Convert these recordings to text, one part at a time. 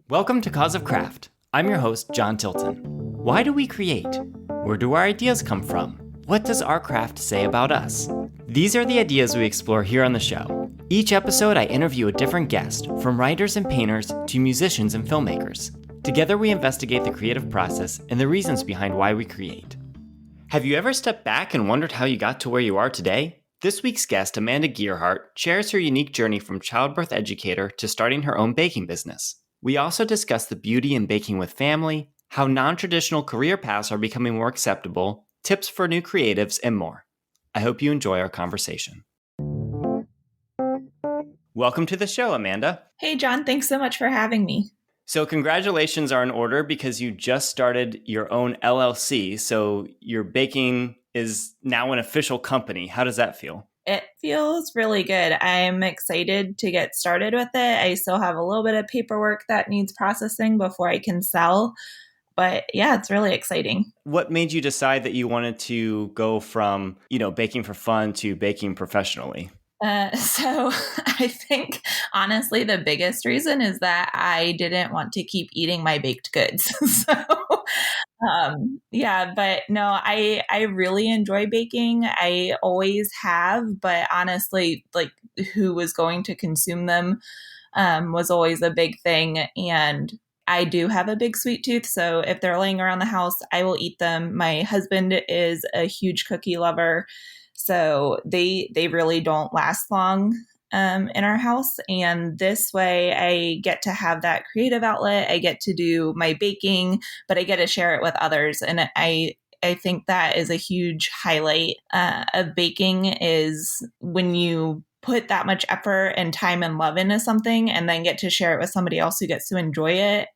Welcome to Cause of Craft. I'm your host, John Tilton. Why do we create? Where do our ideas come from? What does our craft say about us? These are the ideas we explore here on the show. Each episode, I interview a different guest, from writers and painters to musicians and filmmakers. Together, we investigate the creative process and the reasons behind why we create. Have you ever stepped back and wondered how you got to where you are today? This week's guest, Amanda Gearhart, shares her unique journey from childbirth educator to starting her own baking business. We also discuss the beauty in baking with family, how non-traditional career paths are becoming more acceptable, tips for new creatives, and more. I hope you enjoy our conversation. Welcome to the show, Amanda. Hey, John. Thanks so much for having me. So congratulations are in order because you just started your own LLC. So your baking is now an official company. How does that feel? It feels really good. I'm excited to get started with it. I still have a little bit of paperwork that needs processing before I can sell. But yeah, it's really exciting. What made you decide that you wanted to go from, baking for fun to baking professionally? So I think, honestly, the biggest reason is that I didn't want to keep eating my baked goods. But no, I really enjoy baking. I always have, but honestly, like who was going to consume them was always a big thing. And I do have a big sweet tooth. So if they're laying around the house, I will eat them. My husband is a huge cookie lover. So they really don't last long in our house. And this way I get to have that creative outlet. I get to do my baking, but I get to share it with others. And I think that is a huge highlight of baking is when you put that much effort and time and love into something and then get to share it with somebody else who gets to enjoy it.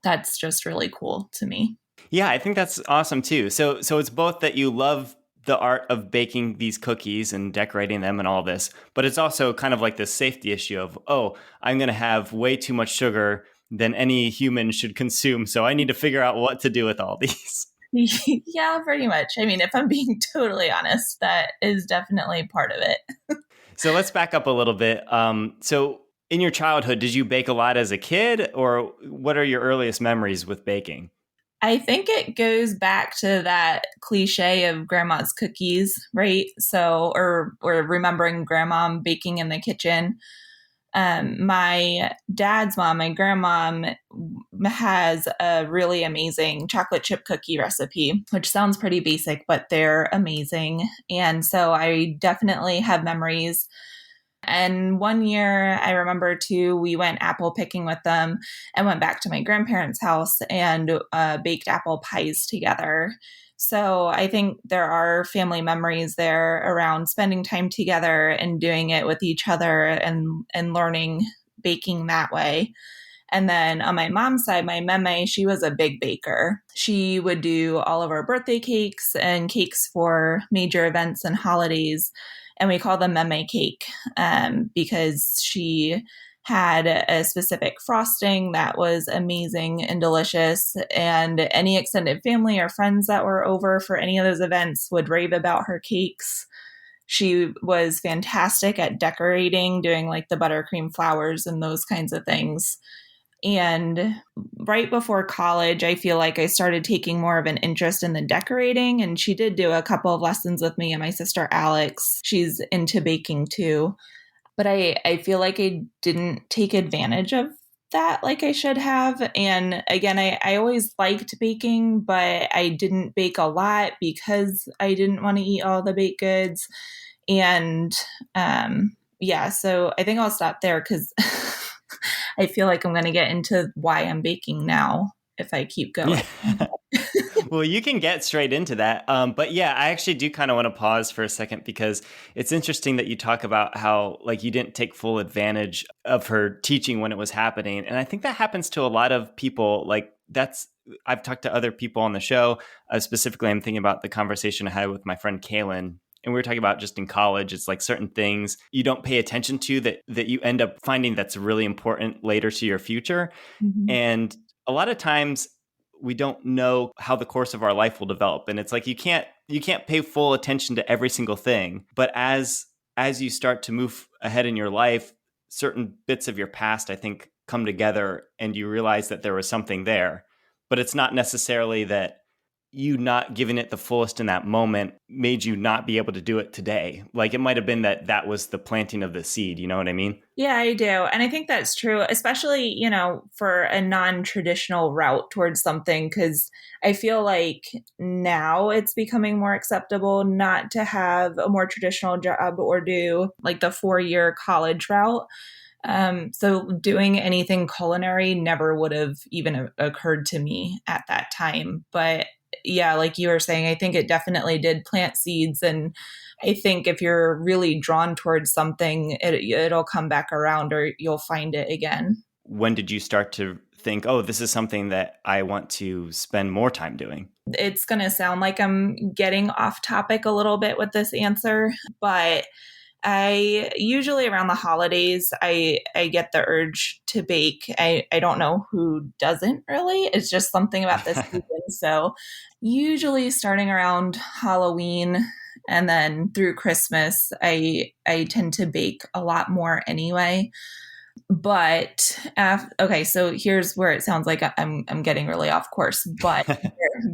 That's just really cool to me. Yeah, I think that's awesome too. So it's both that you love the art of baking these cookies and decorating them and all this, but it's also kind of like this safety issue of, I'm going to have way too much sugar than any human should consume. So I need to figure out what to do with all these. Yeah, pretty much. I mean, if I'm being totally honest, that is definitely part of it. So let's back up a little bit. So in your childhood, did you bake a lot as a kid, or what are your earliest memories with baking? I think it goes back to that cliche of grandma's cookies, right? So, or remembering grandma baking in the kitchen. My dad's mom, my grandma, has a really amazing chocolate chip cookie recipe, which sounds pretty basic, but they're amazing. And so I definitely have memories. And one year I remember too, we went apple picking with them and went back to my grandparents' house and baked apple pies together. So I think there are family memories there around spending time together and doing it with each other and learning baking that way. And then on my mom's side, my meme, she was a big baker. She would do all of our birthday cakes and cakes for major events and holidays. And we call them meme cake because she had a specific frosting that was amazing and delicious. And any extended family or friends that were over for any of those events would rave about her cakes. She was fantastic at decorating, doing like the buttercream flowers and those kinds of things. And right before college, I feel like I started taking more of an interest in the decorating. And she did do a couple of lessons with me and my sister Alex. She's into baking too. But I feel like I didn't take advantage of that like I should have. And again, I always liked baking, but I didn't bake a lot because I didn't want to eat all the baked goods. And so I think I'll stop there because I feel like I'm going to get into why I'm baking now if I keep going. Yeah. Well, you can get straight into that. But yeah, I actually do kind of want to pause for a second because it's interesting that you talk about how like you didn't take full advantage of her teaching when it was happening. And I think that happens to a lot of people. I've talked to other people on the show. Specifically, I'm thinking about the conversation I had with my friend Kaylin. And we were talking about just in college, it's like certain things you don't pay attention to that you end up finding that's really important later to your future. Mm-hmm. And a lot of times we don't know how the course of our life will develop. And it's like you can't pay full attention to every single thing. But as you start to move ahead in your life, certain bits of your past, I think, come together and you realize that there was something there. But it's not necessarily that you not giving it the fullest in that moment made you not be able to do it today. Like it might have been that that was the planting of the seed. You know what I mean? Yeah, I do. And I think that's true, especially, for a non-traditional route towards something, because I feel like now it's becoming more acceptable not to have a more traditional job or do like the 4-year college route. So doing anything culinary never would have even occurred to me at that time. But yeah, like you were saying, I think it definitely did plant seeds. And I think if you're really drawn towards something, it'll come back around or you'll find it again. When did you start to think, oh, this is something that I want to spend more time doing? It's going to sound like I'm getting off topic a little bit with this answer, but I usually around the holidays, I get the urge to bake. I don't know who doesn't really. It's just something about this season. So usually starting around Halloween and then through Christmas, I tend to bake a lot more anyway. But okay, so here's where it sounds like I'm getting really off course, but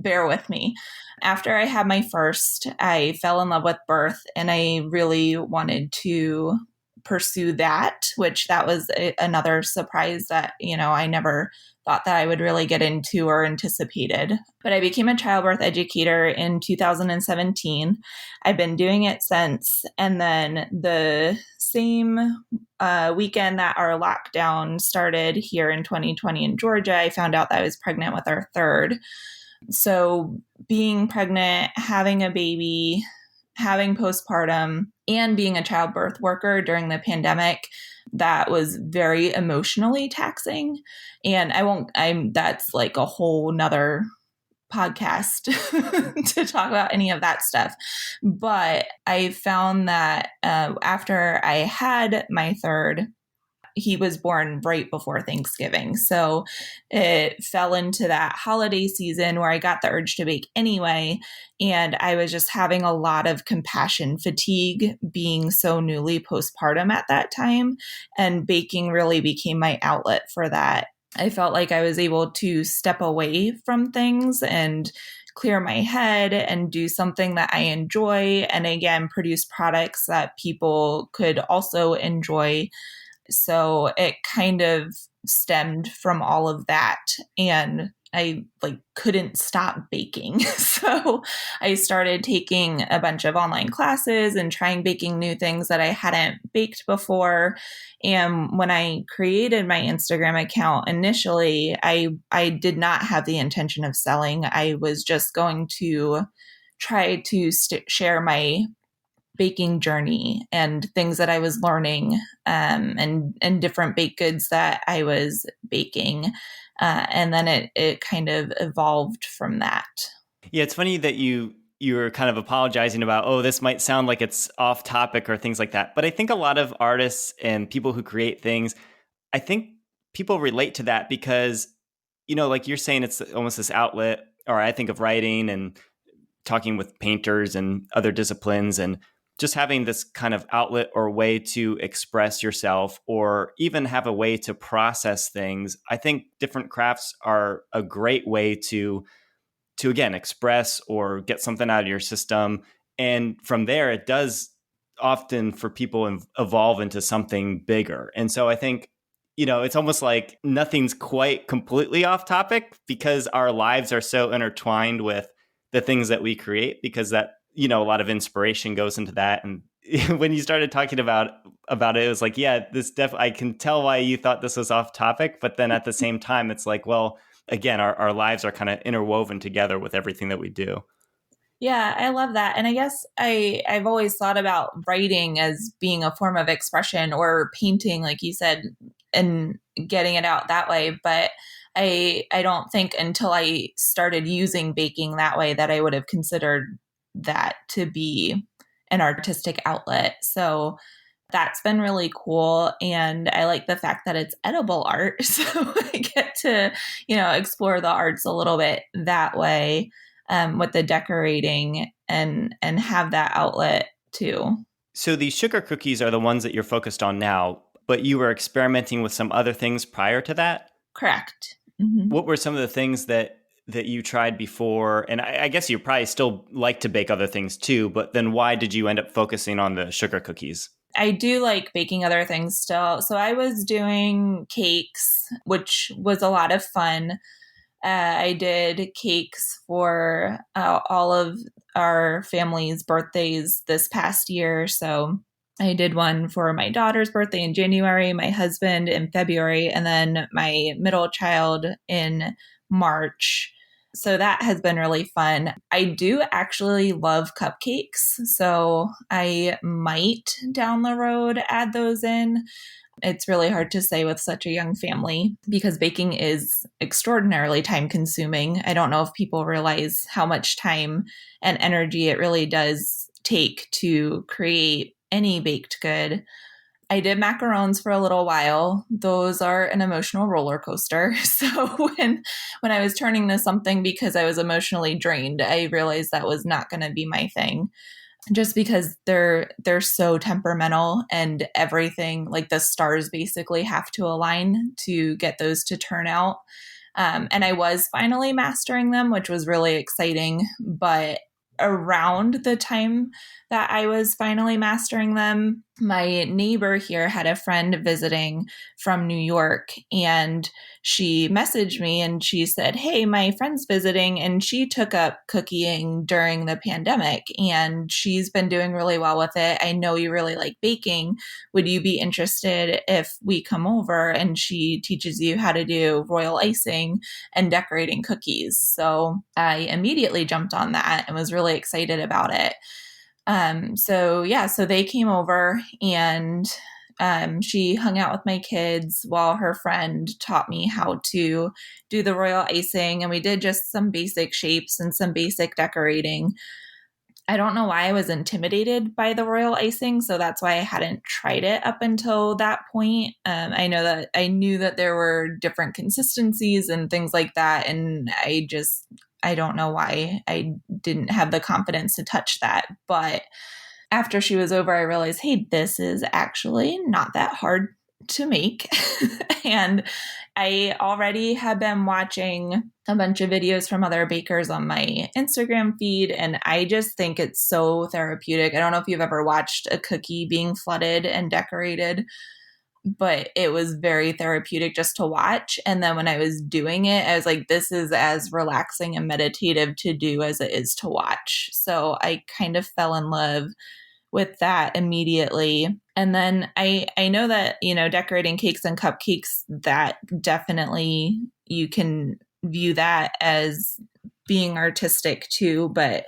bear with me. After I had my first, I fell in love with birth and I really wanted to pursue that, which that was another surprise that, I never thought that I would really get into or anticipated. But I became a childbirth educator in 2017. I've been doing it since. And then the same weekend that our lockdown started here in 2020 in Georgia, I found out that I was pregnant with our third. So being pregnant, having a baby, having postpartum, and being a childbirth worker during the pandemic, that was very emotionally taxing. And that's like a whole nother podcast to talk about any of that stuff. But I found that after I had my third, he was born right before Thanksgiving. So it fell into that holiday season where I got the urge to bake anyway. And I was just having a lot of compassion fatigue being so newly postpartum at that time. And baking really became my outlet for that. I felt like I was able to step away from things and clear my head and do something that I enjoy. And again, produce products that people could also enjoy. So it kind of stemmed from all of that. And I couldn't stop baking. So I started taking a bunch of online classes and trying baking new things that I hadn't baked before. And when I created my Instagram account initially, I did not have the intention of selling. I was just going to try to share my baking journey and things that I was learning, and different baked goods that I was baking. And then it kind of evolved from that. Yeah, it's funny that you were kind of apologizing about, oh, this might sound like it's off topic or things like that. But I think a lot of artists and people who create things, I think people relate to that because, like you're saying, it's almost this outlet, or I think of writing and talking with painters and other disciplines and just having this kind of outlet or way to express yourself or even have a way to process things. I think different crafts are a great way to again, express or get something out of your system. And from there, it does often for people evolve into something bigger. And so I think, it's almost like nothing's quite completely off topic because our lives are so intertwined with the things that we create, because that, a lot of inspiration goes into that. And when you started talking about it, it was like, yeah, I can tell why you thought this was off topic. But then at the same time, it's like, well, again, our lives are kind of interwoven together with everything that we do. Yeah, I love that. And I guess I've always thought about writing as being a form of expression, or painting, like you said, and getting it out that way. But I don't think until I started using baking that way that I would have considered that to be an artistic outlet. So that's been really cool. And I like the fact that it's edible art. So I get to, explore the arts a little bit that way, with the decorating and have that outlet too. So these sugar cookies are the ones that you're focused on now. but you were experimenting with some other things prior to that? Correct. Mm-hmm. What were some of the things that you tried before? And I guess you probably still like to bake other things too, but then why did you end up focusing on the sugar cookies? I do like baking other things still. So I was doing cakes, which was a lot of fun. I did cakes for all of our family's birthdays this past year. So I did one for my daughter's birthday in January, my husband in February, and then my middle child in March. So that has been really fun. I do actually love cupcakes. So I might down the road add those in. It's really hard to say with such a young family because baking is extraordinarily time consuming. I don't know if people realize how much time and energy it really does take to create any baked good. I did macarons for a little while. Those are an emotional roller coaster. So when I was turning to something because I was emotionally drained, I realized that was not going to be my thing. Just because they're so temperamental and everything, like the stars basically have to align to get those to turn out. And I was finally mastering them, which was really exciting. But around the time that I was finally mastering them, my neighbor here had a friend visiting from New York, and she messaged me and she said, "Hey, my friend's visiting and she took up cooking during the pandemic and she's been doing really well with it. I know you really like baking. Would you be interested if we come over and she teaches you how to do royal icing and decorating cookies?" So I immediately jumped on that and was really excited about it. So they came over and she hung out with my kids while her friend taught me how to do the royal icing. And we did just some basic shapes and some basic decorating. I don't know why I was intimidated by the royal icing, so that's why I hadn't tried it up until that point. I knew that there were different consistencies and things like that, and I don't know why I didn't have the confidence to touch that. But after she was over, I realized, hey, this is actually not that hard to make. And I already had been watching a bunch of videos from other bakers on my Instagram feed, and I just think it's so therapeutic. I don't know if you've ever watched a cookie being flooded and decorated, but it was very therapeutic just to watch. And then when I was doing it, I was like, this is as relaxing and meditative to do as it is to watch. So I kind of fell in love with that immediately. And then I know that, decorating cakes and cupcakes, that definitely you can view that as being artistic too, but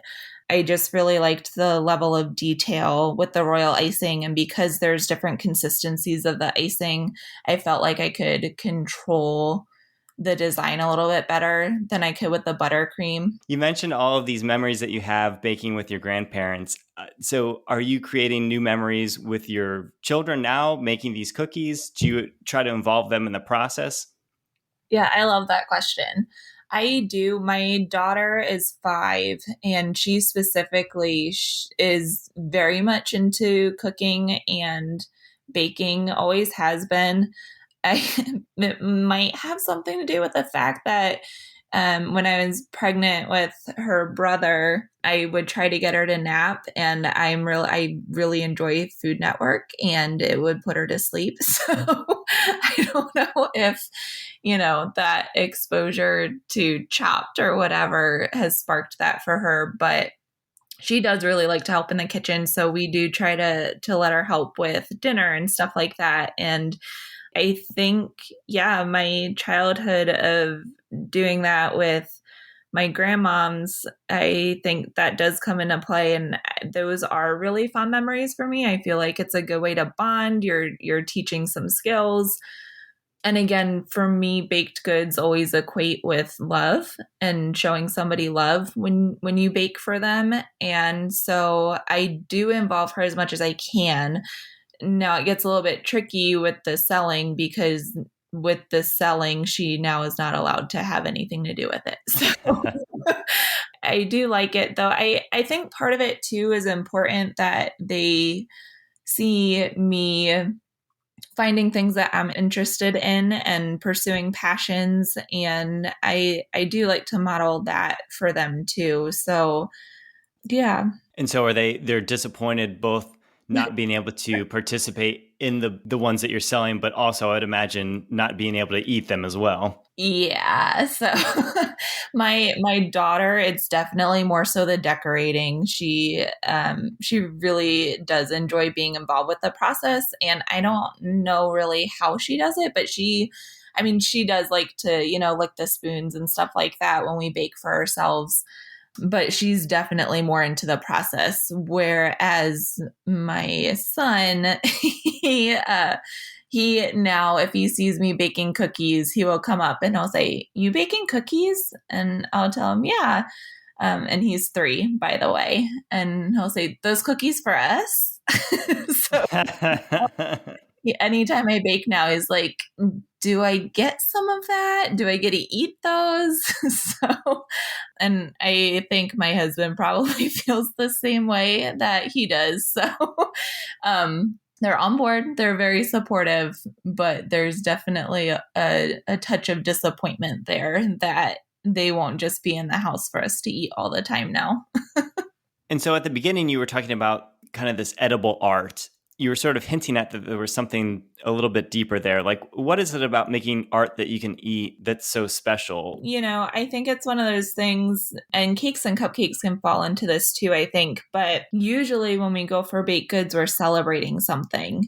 I just really liked the level of detail with the royal icing. And because there's different consistencies of the icing, I felt like I could control the design a little bit better than I could with the buttercream. You mentioned all of these memories that you have baking with your grandparents. So are you creating new memories with your children now, making these cookies? Do you try to involve them in the process? Yeah, I love that question. I do. My daughter is 5, and she specifically is very much into cooking and baking, always has been. It might have something to do with the fact that when I was pregnant with her brother, I would try to get her to nap, and I really enjoy Food Network, and it would put her to sleep. So I don't know if that exposure to Chopped or whatever has sparked that for her, but she does really like to help in the kitchen. So we do try to let her help with dinner and stuff like that. And I think, yeah, my childhood of doing that with my grandmoms, I think that does come into play, and those are really fun memories for me. I feel like it's a good way to bond. You're teaching some skills. And again, for me, baked goods always equate with love and showing somebody love when you bake for them. And so I do involve her as much as I can. Now it gets a little bit tricky with the selling, because with the selling, she now is not allowed to have anything to do with it. So I do like it, though. I think part of it too is important that they see me finding things that I'm interested in and pursuing passions. And I do like to model that for them too. So yeah. And so they're disappointed both not being able to participate in the ones that you're selling, but also I'd imagine not being able to eat them as well. Yeah. So my daughter, it's definitely more so the decorating. She really does enjoy being involved with the process. And I don't know really how she does it, but she does like to, lick the spoons and stuff like that when we bake for ourselves. But she's definitely more into the process. Whereas my son, he now, if he sees me baking cookies, he will come up and he'll say, "You baking cookies?" And I'll tell him, "Yeah." And he's 3, by the way. And he'll say, "Those cookies for us?" So anytime I bake now, he's like, "Do I get some of that? Do I get to eat those?" So, and I think my husband probably feels the same way that he does. So, they're on board. They're very supportive, but there's definitely a touch of disappointment there that they won't just be in the house for us to eat all the time now. And so at the beginning, you were talking about kind of this edible art. You were sort of hinting at that there was something a little bit deeper there. Like, what is it about making art that you can eat that's so special? I think it's one of those things, and cakes and cupcakes can fall into this too, I think. But usually when we go for baked goods, we're celebrating something.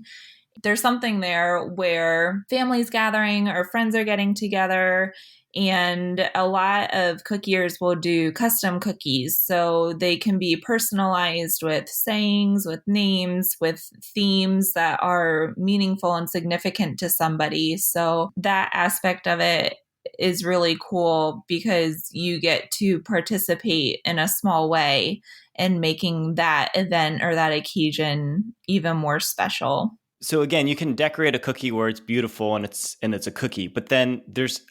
There's something there where families gathering or friends are getting together, and a lot of cookiers will do custom cookies. So they can be personalized with sayings, with names, with themes that are meaningful and significant to somebody. So that aspect of it is really cool because you get to participate in a small way in making that event or that occasion even more special. So again, you can decorate a cookie where it's beautiful and it's a cookie, but then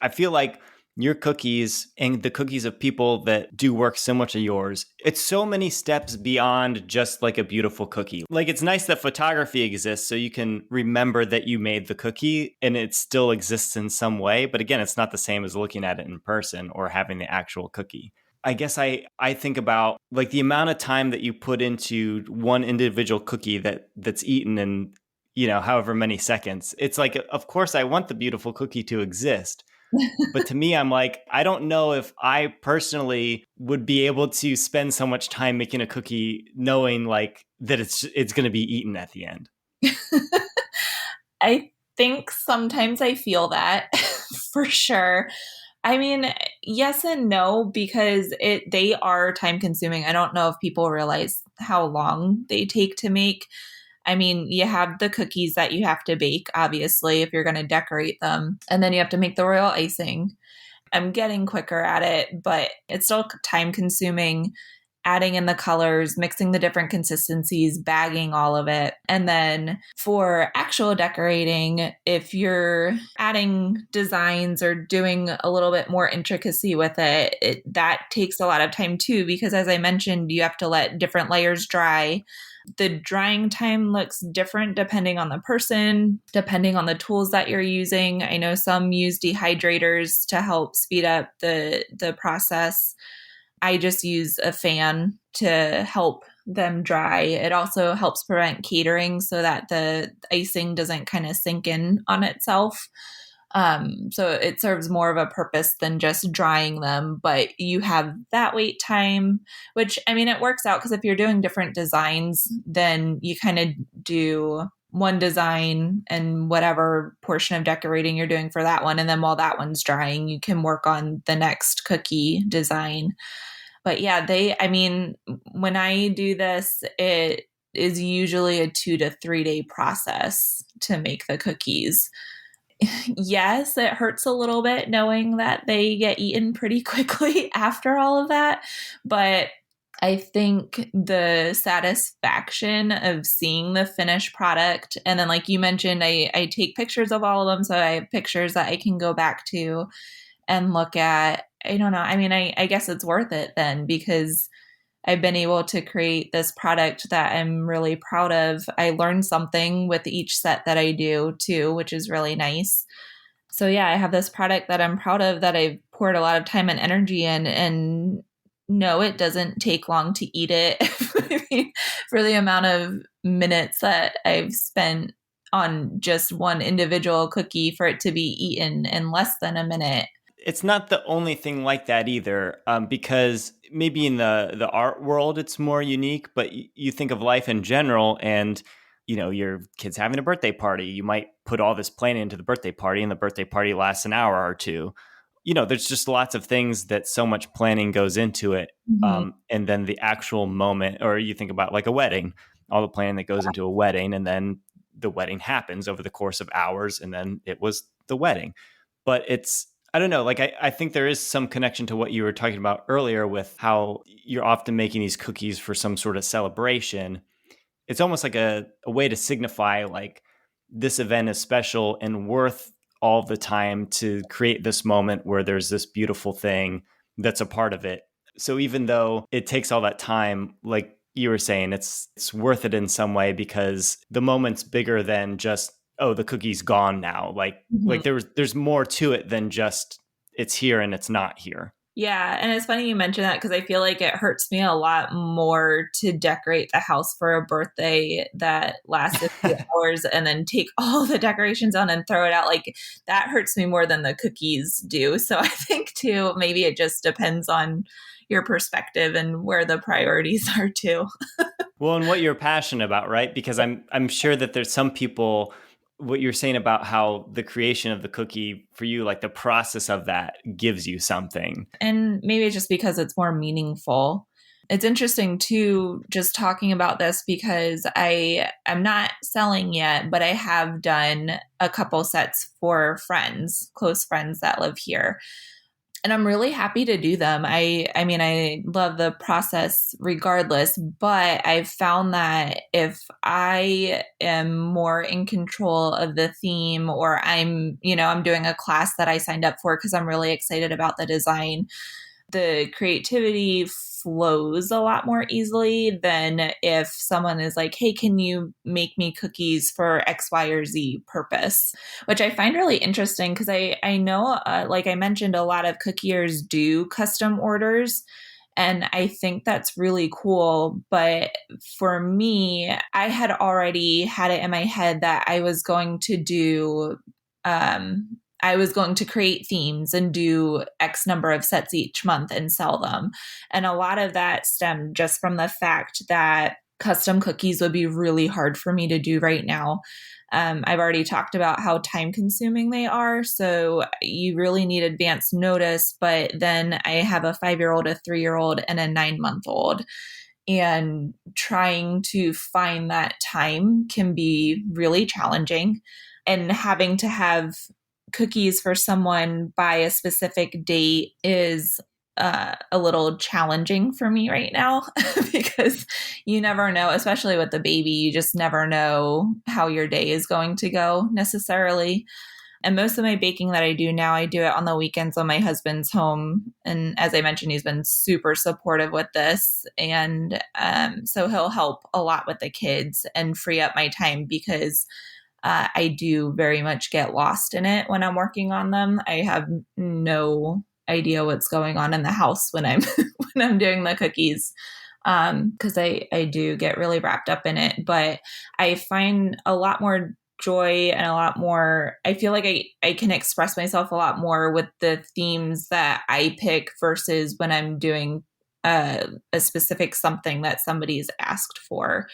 I feel like your cookies and the cookies of people that do work similar to yours, it's so many steps beyond just like a beautiful cookie. Like, it's nice that photography exists so you can remember that you made the cookie and it still exists in some way. But again, it's not the same as looking at it in person or having the actual cookie. I guess I think about like the amount of time that you put into one individual cookie that's eaten in, however many seconds. It's like, of course I want the beautiful cookie to exist. But to me, I'm like, I don't know if I personally would be able to spend so much time making a cookie knowing like that it's going to be eaten at the end. I think sometimes I feel that for sure. I mean, yes and no, because they are time consuming. I don't know if people realize how long they take to make. I mean, you have the cookies that you have to bake, obviously, if you're going to decorate them, and then you have to make the royal icing. I'm getting quicker at it, but it's still time consuming. Adding in the colors, mixing the different consistencies, bagging all of it. And then for actual decorating, if you're adding designs or doing a little bit more intricacy with that takes a lot of time too, because as I mentioned, you have to let different layers dry. The drying time looks different depending on the person, depending on the tools that you're using. I know some use dehydrators to help speed up the process. I just use a fan to help them dry. It also helps prevent catering so that the icing doesn't kind of sink in on itself. So it serves more of a purpose than just drying them, but you have that wait time, which, I mean, it works out because if you're doing different designs, then you kind of do one design and whatever portion of decorating you're doing for that one. And then while that one's drying, you can work on the next cookie design. But yeah, when I do this, it is usually a 2 to 3 day process to make the cookies. Yes, it hurts a little bit knowing that they get eaten pretty quickly after all of that. But I think the satisfaction of seeing the finished product, and then like you mentioned, I take pictures of all of them. So I have pictures that I can go back to and look at. I don't know. I mean, I guess it's worth it then because I've been able to create this product that I'm really proud of. I learned something with each set that I do too, which is really nice. So yeah, I have this product that I'm proud of that I've poured a lot of time and energy in, and no, it doesn't take long to eat it. I mean, for the amount of minutes that I've spent on just one individual cookie, for it to be eaten in less than a minute. It's not the only thing like that either, because maybe in the art world it's more unique, but you think of life in general, and your kid's having a birthday party. You might put all this planning into the birthday party, and the birthday party lasts an hour or two. There's just lots of things that so much planning goes into it. Mm-hmm. And then the actual moment, or you think about like a wedding, all the planning that goes into a wedding, and then the wedding happens over the course of hours, and then it was the wedding. But I don't know, like I think there is some connection to what you were talking about earlier with how you're often making these cookies for some sort of celebration. It's almost like a way to signify like this event is special and worth all the time to create this moment where there's this beautiful thing that's a part of it. So even though it takes all that time, like you were saying, it's worth it in some way because the moment's bigger than just, oh, the cookie's gone now. Mm-hmm. Like there's more to it than just it's here and it's not here. Yeah, and it's funny you mention that because I feel like it hurts me a lot more to decorate the house for a birthday that lasts a few hours and then take all the decorations on and throw it out. Like that hurts me more than the cookies do. So I think too, maybe it just depends on your perspective and where the priorities are too. Well, and what you're passionate about, right? Because I'm sure that there's some people, what you're saying about how the creation of the cookie for you, like the process of that gives you something. And maybe it's just because it's more meaningful. It's interesting too, just talking about this because I'm not selling yet, but I have done a couple sets for friends, close friends that live here. And I'm really happy to do them. I mean, I love the process regardless, but I've found that if I am more in control of the theme, or I'm doing a class that I signed up for because I'm really excited about the design, the creativity flows a lot more easily than if someone is like, hey, can you make me cookies for X, Y, or Z purpose? Which I find really interesting because I know, like I mentioned, a lot of cookiers do custom orders. And I think that's really cool. But for me, I had already had it in my head that I was going to create themes and do X number of sets each month and sell them. And a lot of that stemmed just from the fact that custom cookies would be really hard for me to do right now. I've already talked about how time consuming they are. So you really need advance notice. But then I have a 5-year-old, a 3-year-old, and a 9-month-old. And trying to find that time can be really challenging. And having to have cookies for someone by a specific date is a little challenging for me right now because you never know, especially with the baby, you just never know how your day is going to go necessarily. And most of my baking that I do now, I do it on the weekends when my husband's home. And as I mentioned, he's been super supportive with this. And so he'll help a lot with the kids and free up my time because I do very much get lost in it when I'm working on them. I have no idea what's going on in the house when I'm when I'm doing the cookies because I do get really wrapped up in it. But I find a lot more joy and a lot more, I feel like I can express myself a lot more with the themes that I pick versus when I'm doing a specific something that somebody's asked for.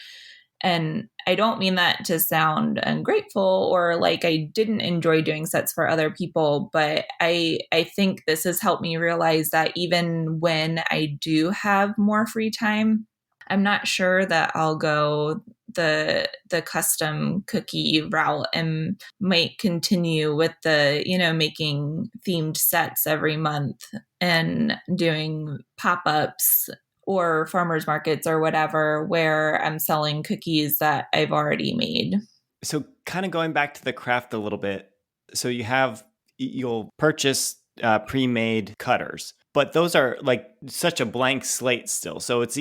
And I don't mean that to sound ungrateful or like I didn't enjoy doing sets for other people, but I think this has helped me realize that even when I do have more free time, I'm not sure that I'll go the custom cookie route and might continue with the, making themed sets every month and doing pop-ups or farmers markets or whatever where I'm selling cookies that I've already made. So kind of going back to the craft a little bit. So you'll purchase pre-made cutters. But those are like such a blank slate still. So it's,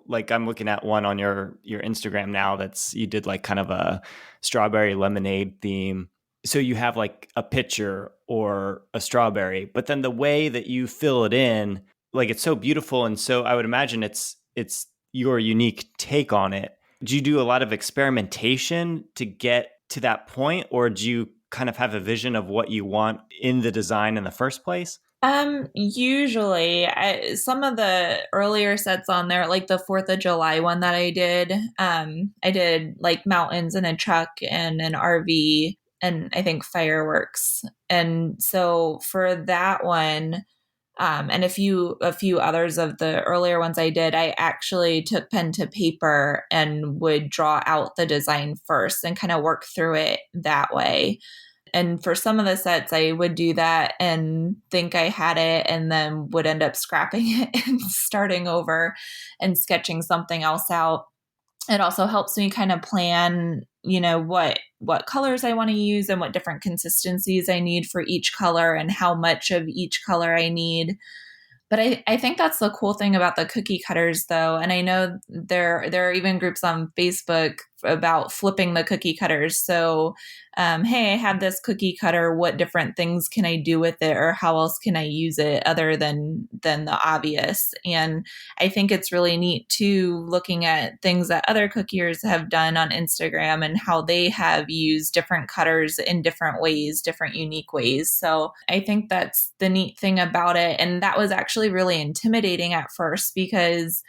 like I'm looking at one on your Instagram now that's, you did like kind of a strawberry lemonade theme. So you have like a pitcher or a strawberry, but then the way that you fill it in, like it's so beautiful. And so I would imagine it's your unique take on it. Do you do a lot of experimentation to get to that point, or do you kind of have a vision of what you want in the design in the first place? Usually some of the earlier sets on there, like the 4th of July one that I did like mountains and a truck and an RV and I think fireworks. And so for that one, and a few others of the earlier ones I did, I actually took pen to paper and would draw out the design first and kind of work through it that way. And for some of the sets, I would do that and think I had it and then would end up scrapping it and starting over and sketching something else out. It also helps me kind of plan, what colors I want to use and what different consistencies I need for each color and how much of each color I need. But I think that's the cool thing about the cookie cutters, though. And I know there are even groups on Facebook about flipping the cookie cutters. So, hey, I have this cookie cutter. What different things can I do with it, or how else can I use it other than the obvious? And I think it's really neat too, looking at things that other cookiers have done on Instagram and how they have used different cutters in different ways, different unique ways. So I think that's the neat thing about it. And that was actually really intimidating at first because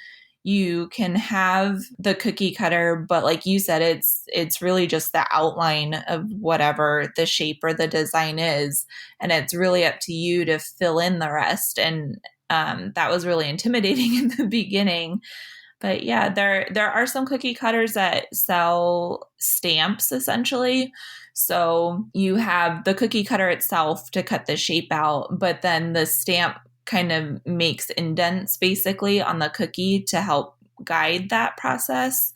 you can have the cookie cutter, but like you said, it's really just the outline of whatever the shape or the design is, and it's really up to you to fill in the rest. And that was really intimidating in the beginning. But yeah, there are some cookie cutters that sell stamps essentially. So you have the cookie cutter itself to cut the shape out, but then the stamp kind of makes indents basically on the cookie to help guide that process.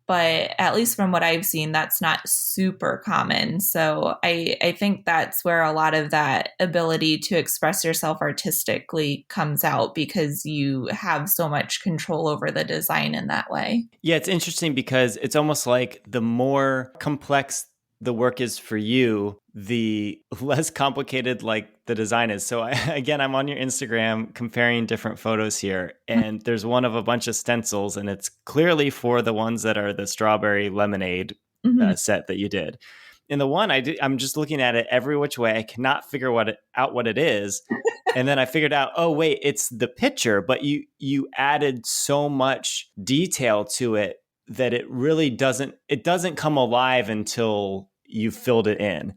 But at least from what I've seen, that's not super common. So I think that's where a lot of that ability to express yourself artistically comes out, because you have so much control over the design in that way. Yeah, it's interesting because it's almost like the more complex the work is for you, the less complicated like the design is. So again, I'm on your Instagram comparing different photos here, and there's one of a bunch of stencils, and it's clearly for the ones that are the strawberry lemonade Mm-hmm. set that you did. In the one I'm just looking at it every which way. I cannot figure out what it is. And then I figured out, oh wait, it's the picture, but you added so much detail to it that it really doesn't come alive until you filled it in.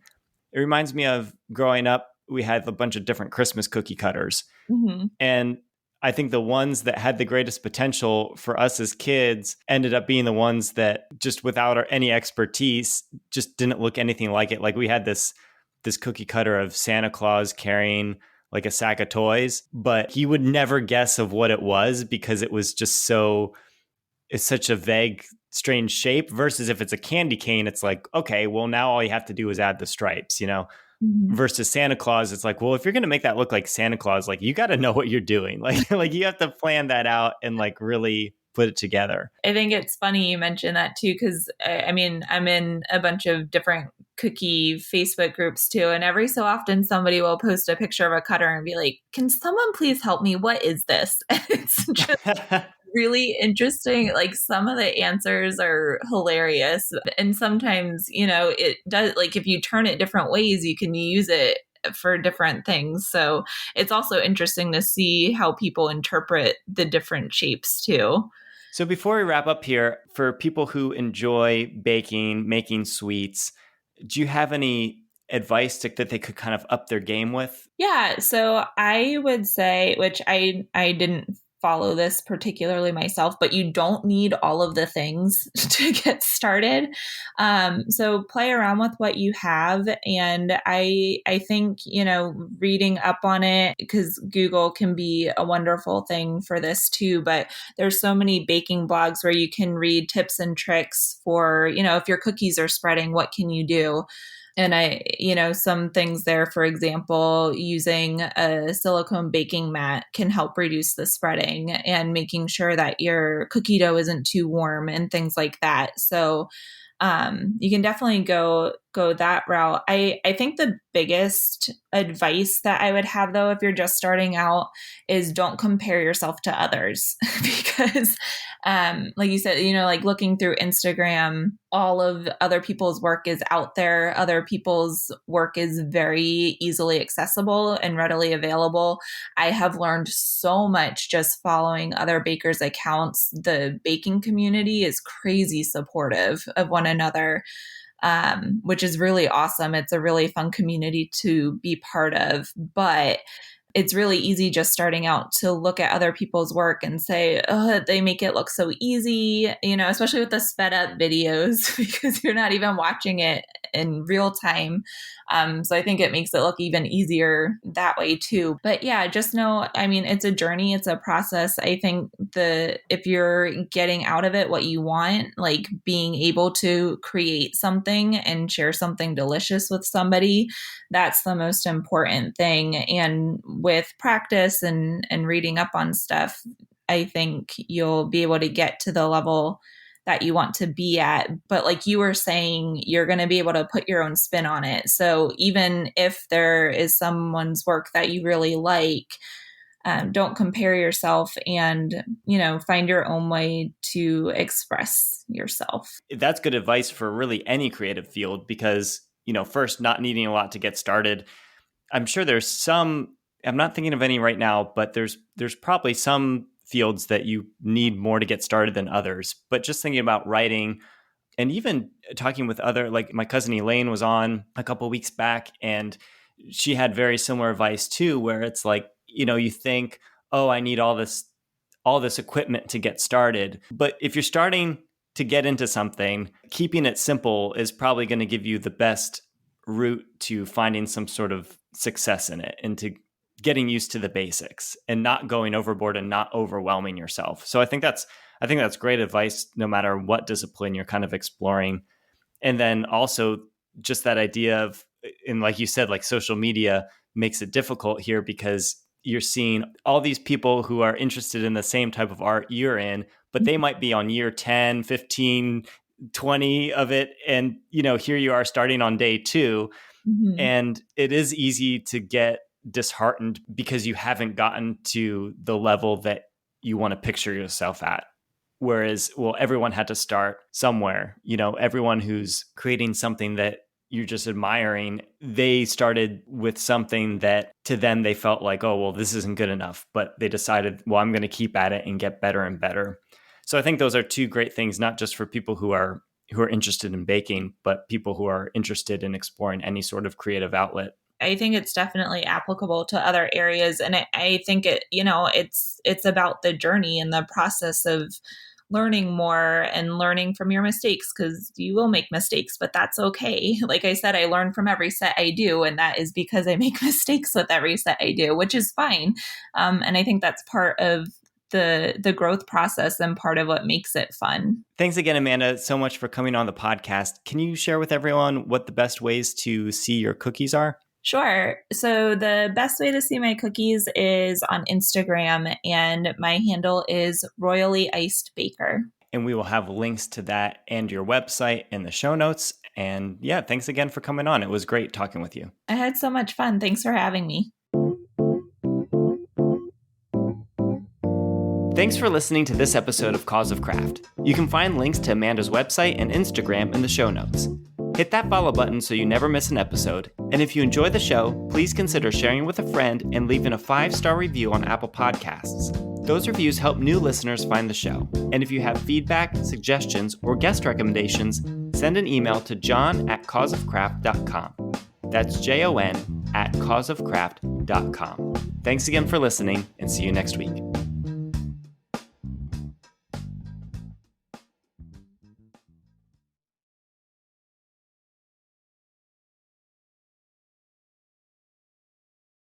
It reminds me of growing up, we had a bunch of different Christmas cookie cutters. Mm-hmm. And I think the ones that had the greatest potential for us as kids ended up being the ones that just without any expertise just didn't look anything like it. Like we had this cookie cutter of Santa Claus carrying like a sack of toys, but you would never guess of what it was because it was just it's such a vague, strange shape, versus if it's a candy cane, it's like, okay, well now all you have to do is add the stripes, Mm-hmm. versus Santa Claus. It's like, well, if you're going to make that look like Santa Claus, like you got to know what you're doing. Like you have to plan that out and like really put it together. I think it's funny you mentioned that too, because I mean, I'm in a bunch of different cookie Facebook groups too, and every so often somebody will post a picture of a cutter and be like, "Can someone please help me? What is this?" And it's just really interesting. Like some of the answers are hilarious, and sometimes it does. Like if you turn it different ways, you can use it for different things. So it's also interesting to see how people interpret the different shapes too. So before we wrap up here, for people who enjoy baking, making sweets, do you have any advice that they could kind of up their game with? Yeah, so I would say, which I didn't follow this particularly myself, but you don't need all of the things to get started. So play around with what you have, and I think reading up on it, because Google can be a wonderful thing for this too. But there's so many baking blogs where you can read tips and tricks for if your cookies are spreading, what can you do? Some things there, for example, using a silicone baking mat can help reduce the spreading, and making sure that your cookie dough isn't too warm and things like that. So you can definitely go that route. I think the biggest advice that I would have, though, if you're just starting out, is don't compare yourself to others because like you said, like looking through Instagram, all of other people's work is out there. Other people's work is very easily accessible and readily available. I have learned so much just following other bakers' accounts. The baking community is crazy supportive of one another, which is really awesome. It's a really fun community to be part of, but it's really easy just starting out to look at other people's work and say, oh, they make it look so easy, especially with the sped up videos because you're not even watching it in real time. So I think it makes it look even easier that way too. But yeah, just know, it's a journey. It's a process. I think if you're getting out of it what you want, like being able to create something and share something delicious with somebody, that's the most important thing. And with practice and reading up on stuff, I think you'll be able to get to the level that you want to be at. But like you were saying, you're going to be able to put your own spin on it. So even if there is someone's work that you really like, don't compare yourself, and, find your own way to express yourself. That's good advice for really any creative field because, first, not needing a lot to get started. I'm sure there's some, I'm not thinking of any right now, but there's probably some fields that you need more to get started than others. But just thinking about writing and even talking with other, like my cousin Elaine was on a couple of weeks back, and she had very similar advice too, where it's like, you think, oh, I need all this equipment to get started. But if you're starting to get into something, keeping it simple is probably going to give you the best route to finding some sort of success in it and to getting used to the basics and not going overboard and not overwhelming yourself. So I think that's great advice no matter what discipline you're kind of exploring. And then also just that idea of, and like you said, like social media makes it difficult here because you're seeing all these people who are interested in the same type of art you're in, but they might be on year 10, 15, 20 of it. And, here you are starting on day 2. Mm-hmm. And it is easy to get disheartened because you haven't gotten to the level that you want to picture yourself at. Whereas, everyone had to start somewhere. Everyone who's creating something that you're just admiring, they started with something that to them they felt like, oh, well, this isn't good enough. But they decided, well, I'm going to keep at it and get better and better. So I think those are two great things, not just for people who are interested in baking, but people who are interested in exploring any sort of creative outlet. I think it's definitely applicable to other areas. And I think it's about the journey and the process of learning more and learning from your mistakes, because you will make mistakes, but that's okay. Like I said, I learn from every set I do, and that is because I make mistakes with every set I do, which is fine. And I think that's part of the growth process and part of what makes it fun. Thanks again, Amanda, so much for coming on the podcast. Can you share with everyone what the best ways to see your cookies are? Sure. So the best way to see my cookies is on Instagram, and my handle is Royally Iced Baker. And we will have links to that and your website in the show notes. And yeah, thanks again for coming on. It was great talking with you. I had so much fun. Thanks for having me. Thanks for listening to this episode of Cause of Craft. You can find links to Amanda's website and Instagram in the show notes. Hit that follow button so you never miss an episode. And if you enjoy the show, please consider sharing with a friend and leaving a 5-star review on Apple Podcasts. Those reviews help new listeners find the show. And if you have feedback, suggestions, or guest recommendations, send an email to john@causeofcraft.com. That's JON@causeofcraft.com. Thanks again for listening, and see you next week.